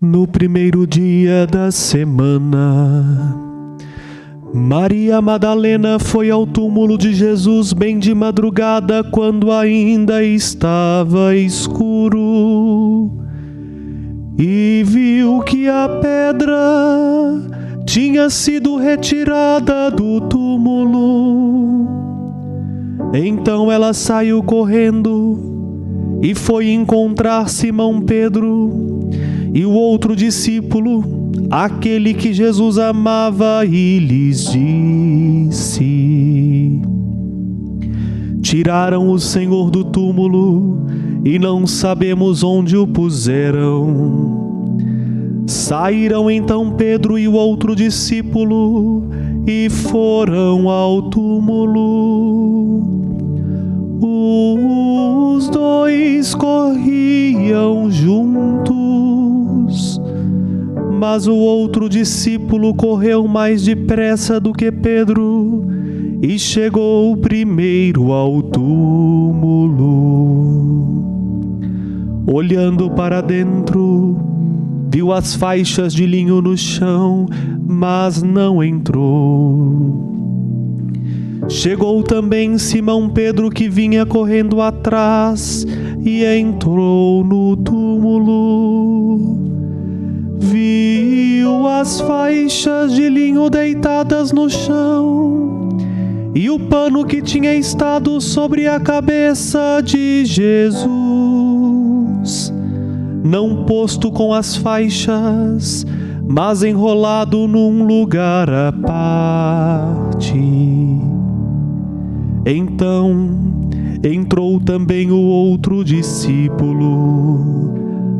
No primeiro dia da semana, Maria Madalena foi ao túmulo de Jesus bem de madrugada, quando ainda estava escuro, e viu que a pedra tinha sido retirada do túmulo. Então ela saiu correndo e foi encontrar Simão Pedro e o outro discípulo, aquele que Jesus amava, e lhes disse: tiraram o Senhor do túmulo e não sabemos onde o puseram. Saíram então Pedro e o outro discípulo e foram ao túmulo. Os dois corriam juntos, mas o outro discípulo correu mais depressa do que Pedro e chegou primeiro ao túmulo. Olhando para dentro, viu as faixas de linho no chão, mas não entrou. Chegou também Simão Pedro, que vinha correndo atrás, e entrou no túmulo. Viu as faixas de linho deitadas no chão e o pano que tinha estado sobre a cabeça de Jesus, não posto com as faixas, mas enrolado num lugar à parte. Então entrou também o outro discípulo,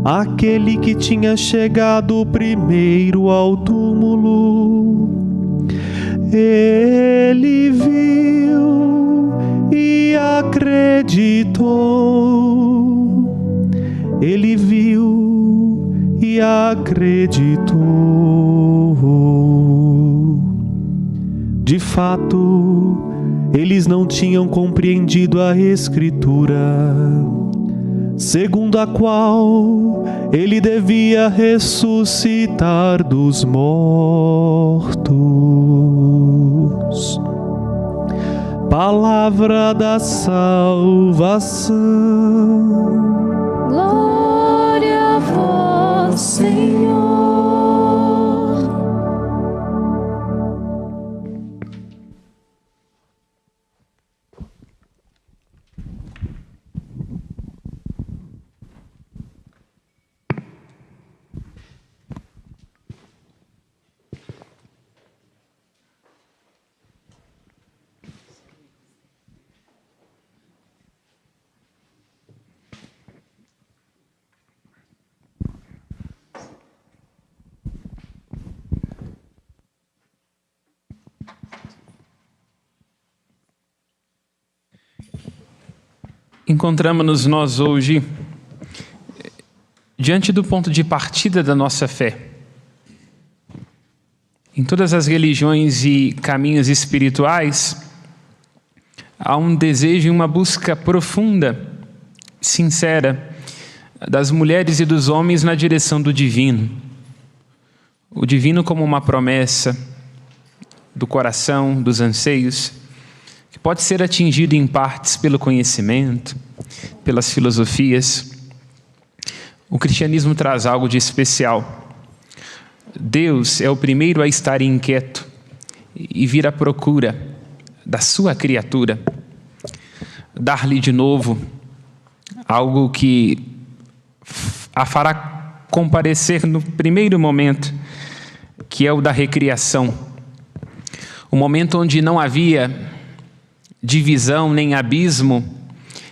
aquele que tinha chegado primeiro ao túmulo. Ele viu e acreditou. Ele viu e acreditou. De fato, eles não tinham compreendido a Escritura, segundo a qual ele devia ressuscitar dos mortos. Palavra da salvação. Glória a vós, Senhor. Encontramos-nos nós hoje diante do ponto de partida da nossa fé. Em todas as religiões e caminhos espirituais, há um desejo e uma busca profunda, sincera, das mulheres e dos homens na direção do divino. O divino como uma promessa do coração, dos anseios, que pode ser atingido em partes pelo conhecimento, pelas filosofias. O cristianismo traz algo de especial. Deus é o primeiro a estar inquieto e vir à procura da sua criatura, dar-lhe de novo algo que a fará comparecer no primeiro momento, que é o da recriação. O momento onde não havia divisão nem abismo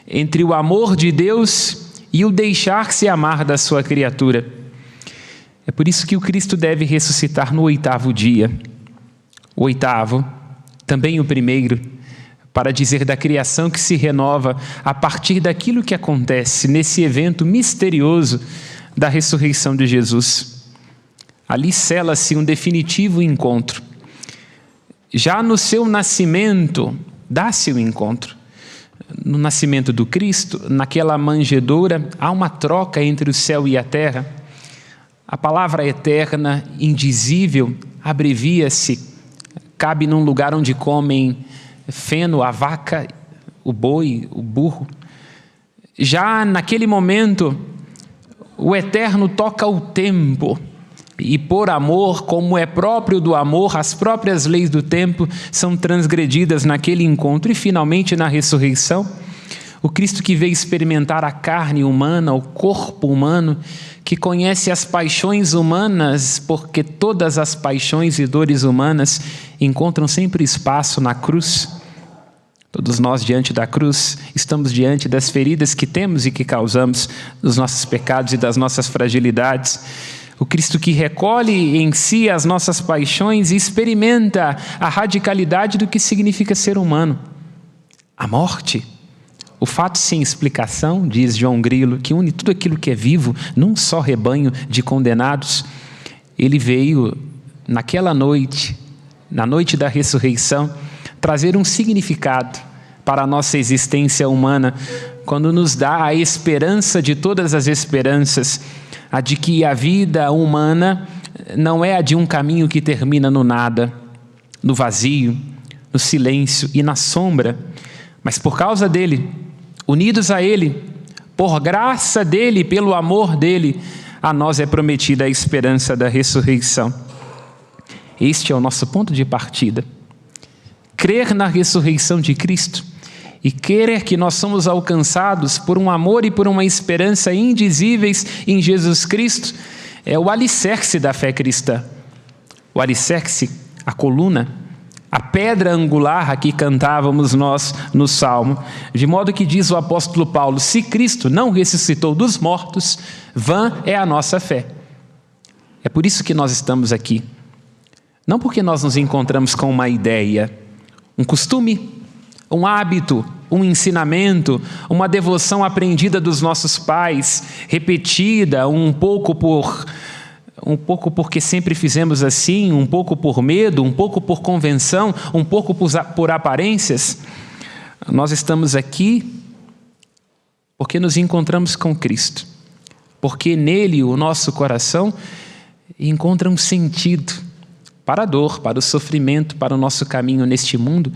entre o amor de Deus e o deixar-se amar da sua criatura. É por isso que o Cristo deve ressuscitar no 8º dia. O 8º, também o primeiro, para dizer da criação que se renova a partir daquilo que acontece nesse evento misterioso da ressurreição de Jesus. Ali sela-se um definitivo encontro. Já no seu nascimento, dá-se o encontro. No nascimento do Cristo, naquela manjedoura, há uma troca entre o céu e a terra. A palavra eterna, indizível, abrevia-se, cabe num lugar onde comem feno, a vaca, o boi, o burro. Já naquele momento, o Eterno toca o tempo, e por amor, como é próprio do amor, as próprias leis do tempo são transgredidas naquele encontro. E finalmente, na ressurreição, o Cristo que veio experimentar a carne humana, o corpo humano, que conhece as paixões humanas, porque todas as paixões e dores humanas encontram sempre espaço na cruz. Todos nós, diante da cruz, estamos diante das feridas que temos e que causamos, dos nossos pecados e das nossas fragilidades. O Cristo que recolhe em si as nossas paixões e experimenta a radicalidade do que significa ser humano. A morte, o fato sem explicação, diz João Grilo, que une tudo aquilo que é vivo num só rebanho de condenados. Ele veio naquela noite, na noite da ressurreição, trazer um significado para a nossa existência humana, quando nos dá a esperança de todas as esperanças, a de que a vida humana não é a de um caminho que termina no nada, no vazio, no silêncio e na sombra, mas por causa dele, unidos a ele, por graça dele, pelo amor dele, a nós é prometida a esperança da ressurreição. Este é o nosso ponto de partida. Crer na ressurreição de Cristo e crer que nós somos alcançados por um amor e por uma esperança indizíveis em Jesus Cristo é o alicerce da fé cristã. O alicerce, a coluna, a pedra angular a que cantávamos nós no Salmo, de modo que diz o apóstolo Paulo: se Cristo não ressuscitou dos mortos, vã é a nossa fé. É por isso que nós estamos aqui. Não porque nós nos encontramos com uma ideia, um costume, um hábito, um ensinamento, uma devoção aprendida dos nossos pais, repetida um pouco porque sempre fizemos assim, um pouco por medo, um pouco por convenção, um pouco por aparências. Nós estamos aqui porque nos encontramos com Cristo, porque nele o nosso coração encontra um sentido para a dor, para o sofrimento, para o nosso caminho neste mundo,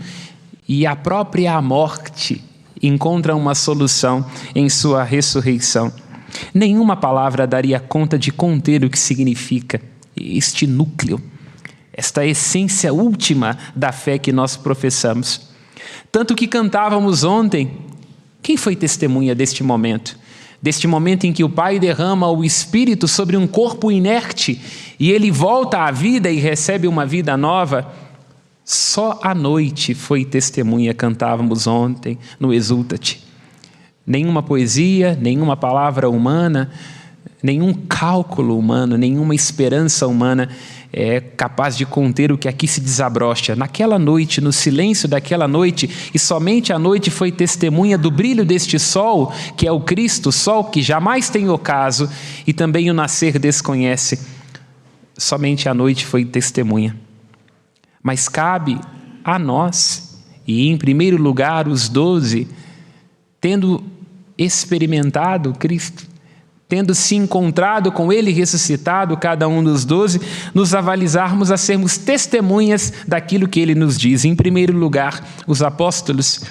e a própria morte encontra uma solução em sua ressurreição. Nenhuma palavra daria conta de conter o que significa este núcleo, esta essência última da fé que nós professamos. Tanto que cantávamos ontem, quem foi testemunha deste momento? Deste momento em que o Pai derrama o Espírito sobre um corpo inerte e ele volta à vida e recebe uma vida nova. Só à noite foi testemunha, cantávamos ontem no Exulta-te. Nenhuma poesia, nenhuma palavra humana, nenhum cálculo humano, nenhuma esperança humana é capaz de conter o que aqui se desabrocha. Naquela noite, no silêncio daquela noite, e somente a noite foi testemunha do brilho deste sol, que é o Cristo, sol que jamais tem ocaso e também o nascer desconhece. Somente a noite foi testemunha. Mas cabe a nós, e em primeiro lugar os 12, tendo experimentado Cristo, tendo se encontrado com Ele ressuscitado, cada um dos 12, nos avalizarmos a sermos testemunhas daquilo que Ele nos diz. Em primeiro lugar, os apóstolos.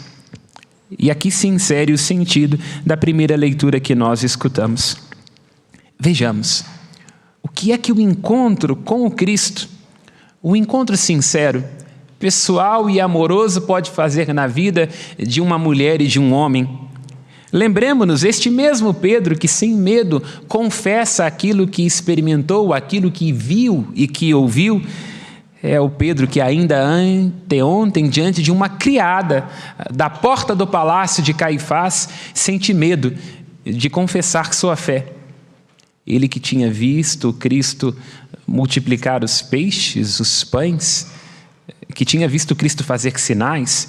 E aqui se insere o sentido da primeira leitura que nós escutamos. Vejamos, o que é que o encontro com o Cristo, o encontro sincero, pessoal e amoroso pode fazer na vida de uma mulher e de um homem? Lembremos-nos, este mesmo Pedro que sem medo confessa aquilo que experimentou, aquilo que viu e que ouviu, é o Pedro que ainda anteontem, diante de uma criada da porta do palácio de Caifás, sente medo de confessar sua fé. Ele que tinha visto Cristo multiplicar os peixes, os pães, que tinha visto Cristo fazer sinais,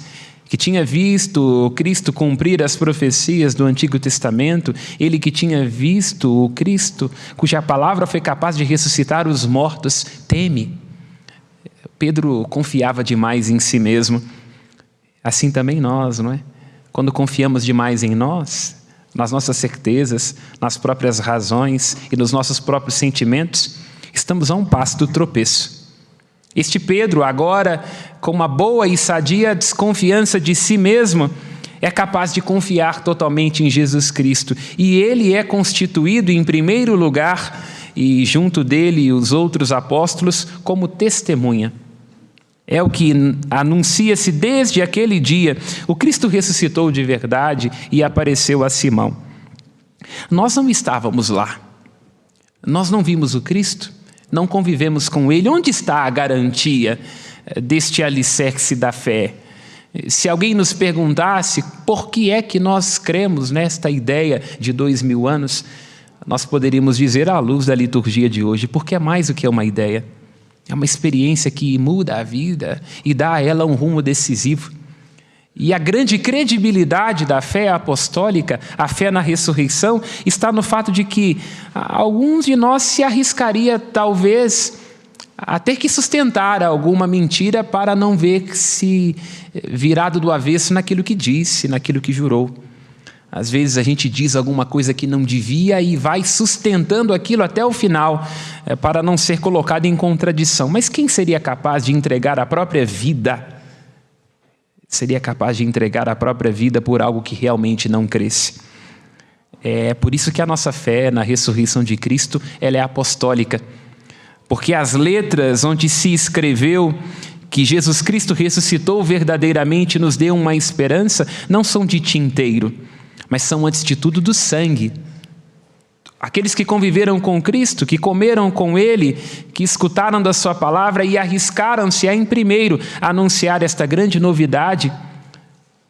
que tinha visto Cristo cumprir as profecias do Antigo Testamento, ele que tinha visto o Cristo, cuja palavra foi capaz de ressuscitar os mortos, teme. Pedro confiava demais em si mesmo. Assim também nós, não é? Quando confiamos demais em nós, nas nossas certezas, nas próprias razões e nos nossos próprios sentimentos, estamos a um passo do tropeço. Este Pedro, agora com uma boa e sadia desconfiança de si mesmo, é capaz de confiar totalmente em Jesus Cristo. E ele é constituído em primeiro lugar, e junto dele os outros apóstolos, como testemunha. É o que anuncia-se desde aquele dia. O Cristo ressuscitou de verdade e apareceu a Simão. Nós não estávamos lá. Nós não vimos o Cristo, não convivemos com ele. Onde está a garantia deste alicerce da fé? Se alguém nos perguntasse por que é que nós cremos nesta ideia de 2000 anos, nós poderíamos dizer à luz da liturgia de hoje, porque é mais do que uma ideia. É uma experiência que muda a vida e dá a ela um rumo decisivo. E a grande credibilidade da fé apostólica, a fé na ressurreição, está no fato de que alguns de nós se arriscaria, talvez, a ter que sustentar alguma mentira para não ver-se virado do avesso naquilo que disse, naquilo que jurou. Às vezes a gente diz alguma coisa que não devia e vai sustentando aquilo até o final, para não ser colocado em contradição. Mas quem seria capaz de entregar a própria vida? Seria capaz de entregar a própria vida por algo que realmente não cresce. É por isso que a nossa fé na ressurreição de Cristo, ela é apostólica. Porque as letras onde se escreveu que Jesus Cristo ressuscitou verdadeiramente, nos deu uma esperança, não são de tinteiro, mas são, antes de tudo, do sangue. Aqueles que conviveram com Cristo, que comeram com Ele, que escutaram da sua palavra e arriscaram-se a, em primeiro, anunciar esta grande novidade,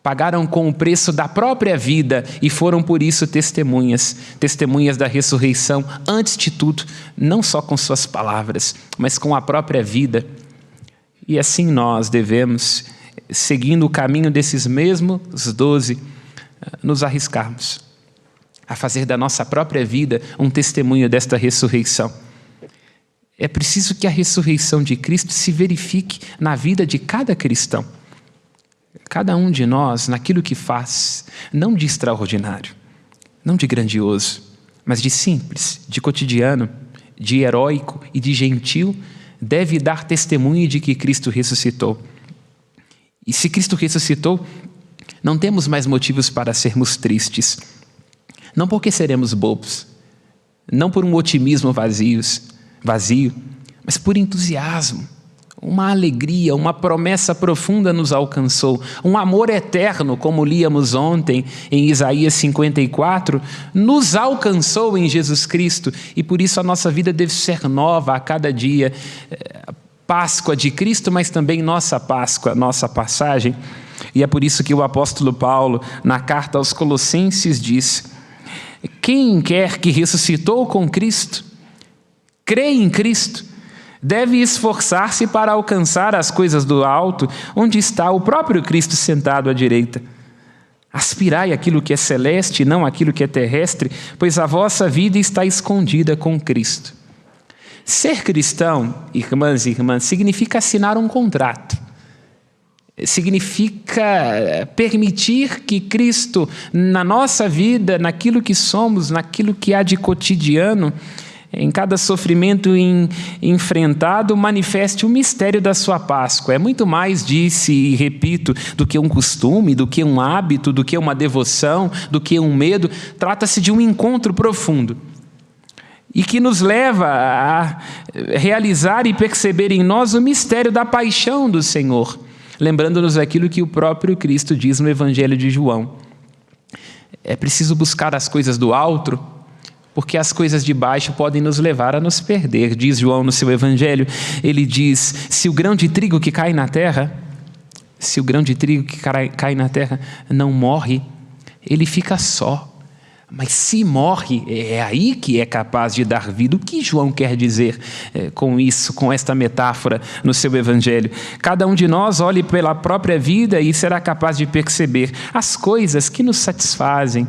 pagaram com o preço da própria vida e foram, por isso, testemunhas da ressurreição, antes de tudo, não só com suas palavras, mas com a própria vida. E assim nós devemos, seguindo o caminho desses mesmos 12, nos arriscarmos a fazer da nossa própria vida um testemunho desta ressurreição. É preciso que a ressurreição de Cristo se verifique na vida de cada cristão. Cada um de nós, naquilo que faz, não de extraordinário, não de grandioso, mas de simples, de cotidiano, de heróico e de gentil, deve dar testemunho de que Cristo ressuscitou. E se Cristo ressuscitou, não temos mais motivos para sermos tristes. Não porque seremos bobos, não por um otimismo vazio, mas por entusiasmo. Uma alegria, uma promessa profunda nos alcançou. Um amor eterno, como líamos ontem em Isaías 54, nos alcançou em Jesus Cristo. E por isso a nossa vida deve ser nova a cada dia. Páscoa de Cristo, mas também nossa Páscoa, nossa passagem. E é por isso que o apóstolo Paulo, na carta aos Colossenses, diz: quem quer que ressuscitou com Cristo, crê em Cristo, deve esforçar-se para alcançar as coisas do alto, onde está o próprio Cristo sentado à direita. Aspirai aquilo que é celeste, não aquilo que é terrestre, pois a vossa vida está escondida com Cristo. Ser cristão, irmãs e irmãs, significa assinar um contrato. Significa permitir que Cristo, na nossa vida, naquilo que somos, naquilo que há de cotidiano, em cada sofrimento enfrentado, manifeste o mistério da sua Páscoa. É muito mais, disse e repito, do que um costume, do que um hábito, do que uma devoção, do que um medo. Trata-se de um encontro profundo e que nos leva a realizar e perceber em nós o mistério da paixão do Senhor, lembrando-nos aquilo que o próprio Cristo diz no Evangelho de João. É preciso buscar as coisas do alto, porque as coisas de baixo podem nos levar a nos perder. Diz João no seu Evangelho, ele diz: se o grão de trigo que cai na terra, não morre, ele fica só. Mas se morre, é aí que é capaz de dar vida. O que João quer dizer com isso, com esta metáfora no seu Evangelho? Cada um de nós olhe pela própria vida e será capaz de perceber as coisas que nos satisfazem,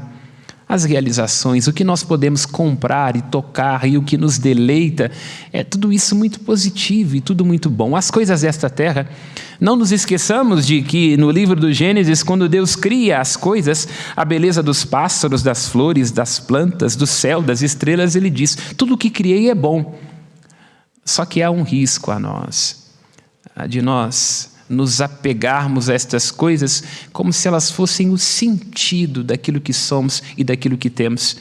as realizações, o que nós podemos comprar e tocar e o que nos deleita, é tudo isso muito positivo e tudo muito bom. As coisas desta terra, não nos esqueçamos de que no livro do Gênesis, quando Deus cria as coisas, a beleza dos pássaros, das flores, das plantas, do céu, das estrelas, ele diz, tudo o que criei é bom. Só que há um risco a nós, de nós nos apegarmos a estas coisas como se elas fossem o sentido daquilo que somos e daquilo que temos.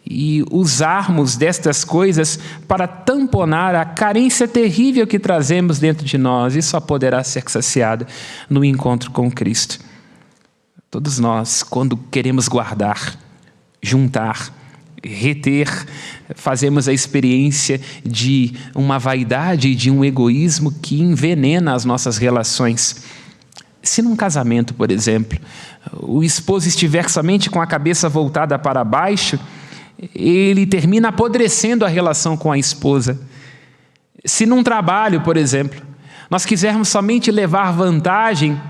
E usarmos destas coisas para tamponar a carência terrível que trazemos dentro de nós e só poderá ser saciada no encontro com Cristo. Todos nós, quando queremos guardar, juntar, reter, fazemos a experiência de uma vaidade e de um egoísmo que envenena as nossas relações. Se num casamento, por exemplo, o esposo estiver somente com a cabeça voltada para baixo, ele termina apodrecendo a relação com a esposa. Se num trabalho, por exemplo, nós quisermos somente levar vantagem,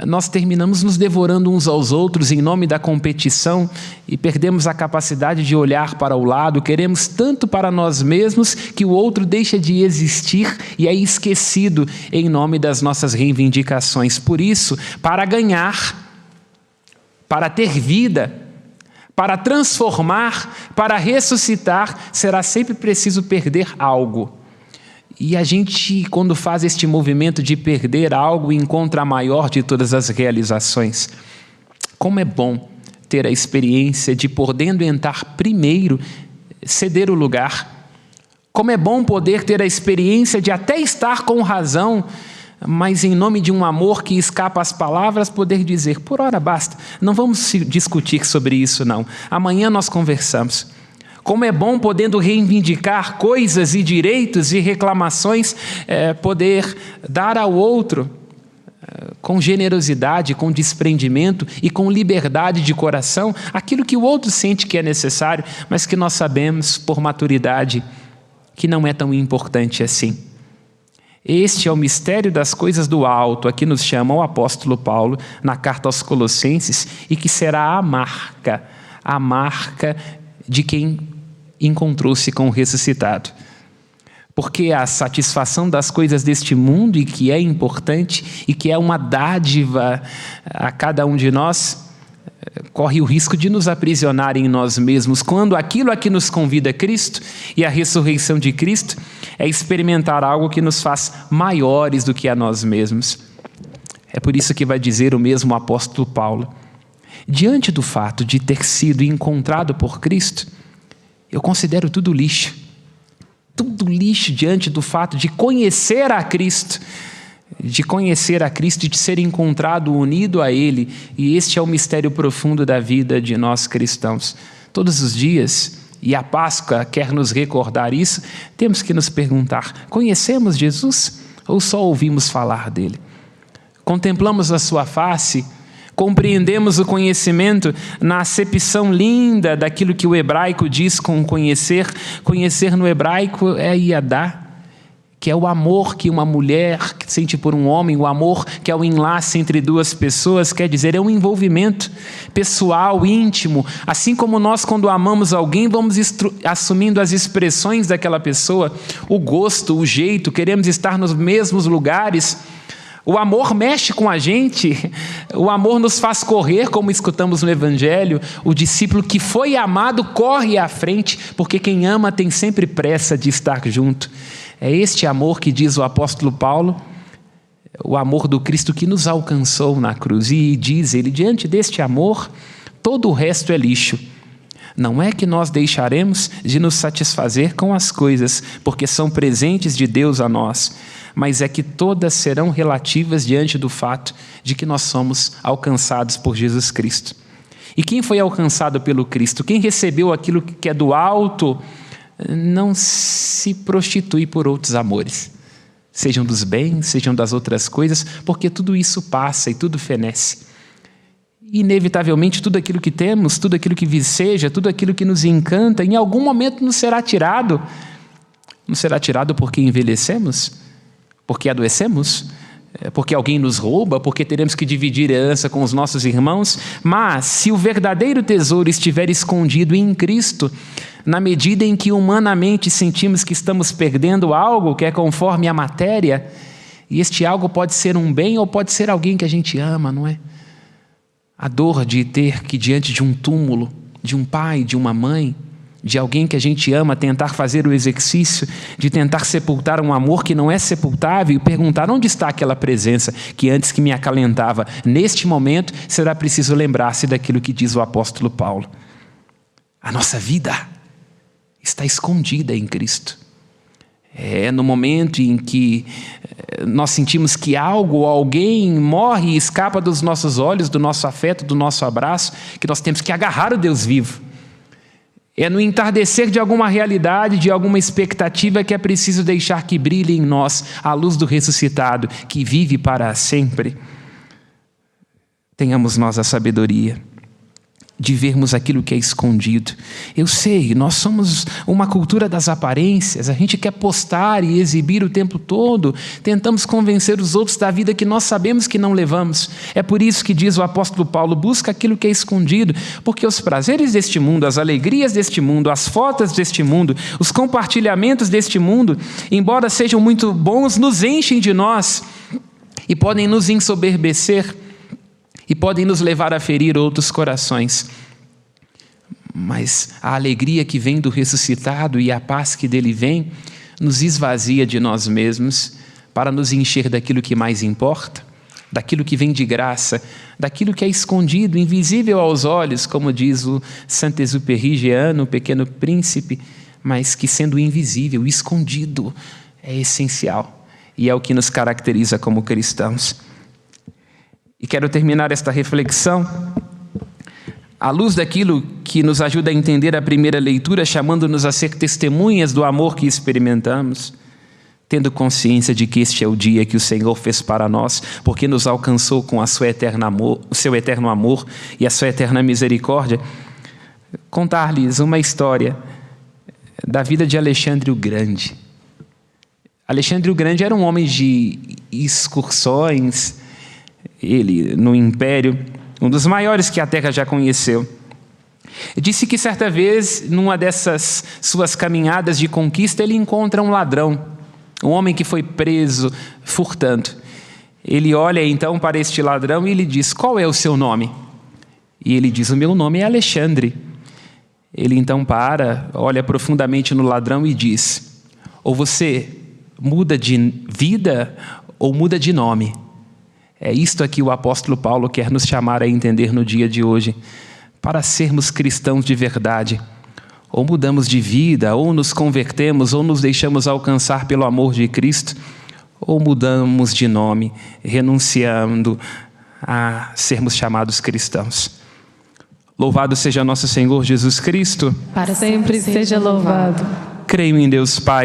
nós terminamos nos devorando uns aos outros em nome da competição e perdemos a capacidade de olhar para o lado. Queremos tanto para nós mesmos que o outro deixa de existir e é esquecido em nome das nossas reivindicações. Por isso, para ganhar, para ter vida, para transformar, para ressuscitar, será sempre preciso perder algo. E a gente, quando faz este movimento de perder algo, encontra a maior de todas as realizações. Como é bom ter a experiência de, podendo entrar primeiro, ceder o lugar. Como é bom poder ter a experiência de até estar com razão, mas em nome de um amor que escapa às palavras, poder dizer, por hora basta, não vamos discutir sobre isso não. Amanhã nós conversamos. Como é bom, podendo reivindicar coisas e direitos e reclamações, poder dar ao outro com generosidade, com desprendimento e com liberdade de coração aquilo que o outro sente que é necessário, mas que nós sabemos, por maturidade, que não é tão importante assim. Este é o mistério das coisas do alto, a que nos chama o apóstolo Paulo na carta aos Colossenses, e que será a marca de quem encontrou-se com o ressuscitado. Porque a satisfação das coisas deste mundo, e que é importante, e que é uma dádiva a cada um de nós, corre o risco de nos aprisionar em nós mesmos, quando aquilo a que nos convida Cristo e a ressurreição de Cristo é experimentar algo que nos faz maiores do que a nós mesmos. É por isso que vai dizer o mesmo apóstolo Paulo, diante do fato de ter sido encontrado por Cristo, eu considero tudo lixo diante do fato de conhecer a Cristo, e de ser encontrado unido a Ele, e este é o mistério profundo da vida de nós cristãos. Todos os dias, e a Páscoa quer nos recordar isso, temos que nos perguntar, conhecemos Jesus ou só ouvimos falar dele? Contemplamos a sua face? Compreendemos o conhecimento na acepção linda daquilo que o hebraico diz com conhecer? Conhecer no hebraico é yadá, que é o amor que uma mulher sente por um homem, o amor que é o enlace entre duas pessoas, quer dizer, é um envolvimento pessoal, íntimo. Assim como nós, quando amamos alguém, vamos assumindo as expressões daquela pessoa, o gosto, o jeito, queremos estar nos mesmos lugares. O amor mexe com a gente, o amor nos faz correr, como escutamos no Evangelho. O discípulo que foi amado corre à frente, porque quem ama tem sempre pressa de estar junto. É este amor que diz o apóstolo Paulo, o amor do Cristo que nos alcançou na cruz. E diz ele, diante deste amor, todo o resto é lixo. Não é que nós deixaremos de nos satisfazer com as coisas, porque são presentes de Deus a nós, mas é que todas serão relativas diante do fato de que nós somos alcançados por Jesus Cristo. E quem foi alcançado pelo Cristo, quem recebeu aquilo que é do alto, não se prostitui por outros amores, sejam dos bens, sejam das outras coisas, porque tudo isso passa e tudo fenece. Inevitavelmente, tudo aquilo que temos, tudo aquilo que viceja, tudo aquilo que nos encanta, em algum momento nos será tirado. Nos será tirado porque envelhecemos? Porque adoecemos? porque alguém nos rouba, porque teremos que dividir a herança com os nossos irmãos. Mas se o verdadeiro tesouro estiver escondido em Cristo, na medida em que humanamente sentimos que estamos perdendo algo que é conforme a matéria, e este algo pode ser um bem ou pode ser alguém que a gente ama, não é? A dor de ter que, diante de um túmulo, de um pai, de uma mãe, de alguém que a gente ama, tentar fazer o exercício de tentar sepultar um amor que não é sepultável e perguntar onde está aquela presença que antes que me acalentava. Neste momento, será preciso lembrar-se daquilo que diz o apóstolo Paulo. A nossa vida está escondida em Cristo. É no momento em que nós sentimos que algo ou alguém morre e escapa dos nossos olhos, do nosso afeto, do nosso abraço, que nós temos que agarrar o Deus vivo. É no entardecer de alguma realidade, de alguma expectativa, que é preciso deixar que brilhe em nós a luz do ressuscitado, que vive para sempre. Tenhamos nós a sabedoria de vermos aquilo que é escondido. Eu sei, nós somos uma cultura das aparências, a gente quer postar e exibir o tempo todo, tentamos convencer os outros da vida que nós sabemos que não levamos. É por isso que diz o apóstolo Paulo, busca aquilo que é escondido, porque os prazeres deste mundo, as alegrias deste mundo, as fotos deste mundo, os compartilhamentos deste mundo, embora sejam muito bons, nos enchem de nós e podem nos ensoberbecer, e podem nos levar a ferir outros corações. Mas a alegria que vem do ressuscitado e a paz que dele vem, nos esvazia de nós mesmos para nos encher daquilo que mais importa, daquilo que vem de graça, daquilo que é escondido, invisível aos olhos, como diz o Saint-Exupéry Jean, o Pequeno Príncipe, mas que sendo invisível, escondido, é essencial e é o que nos caracteriza como cristãos. E quero terminar esta reflexão à luz daquilo que nos ajuda a entender a primeira leitura, chamando-nos a ser testemunhas do amor que experimentamos, tendo consciência de que este é o dia que o Senhor fez para nós, porque nos alcançou com o seu eterno amor e a sua eterna misericórdia. Contar-lhes uma história da vida de Alexandre o Grande. Alexandre o Grande era um homem de excursões, ele no império, um dos maiores que a terra já conheceu. Disse que certa vez, numa dessas suas caminhadas de conquista, ele encontra um ladrão, um homem que foi preso furtando. Ele olha então para este ladrão e lhe diz, qual é o seu nome? E ele diz, o meu nome é Alexandre. Ele então olha profundamente no ladrão e diz, ou você muda de vida ou muda de nome. É isto aqui o apóstolo Paulo quer nos chamar a entender no dia de hoje. Para sermos cristãos de verdade, ou mudamos de vida, ou nos convertemos, ou nos deixamos alcançar pelo amor de Cristo, ou mudamos de nome, renunciando a sermos chamados cristãos. Louvado seja nosso Senhor Jesus Cristo. Para sempre seja louvado. Creio em Deus Pai,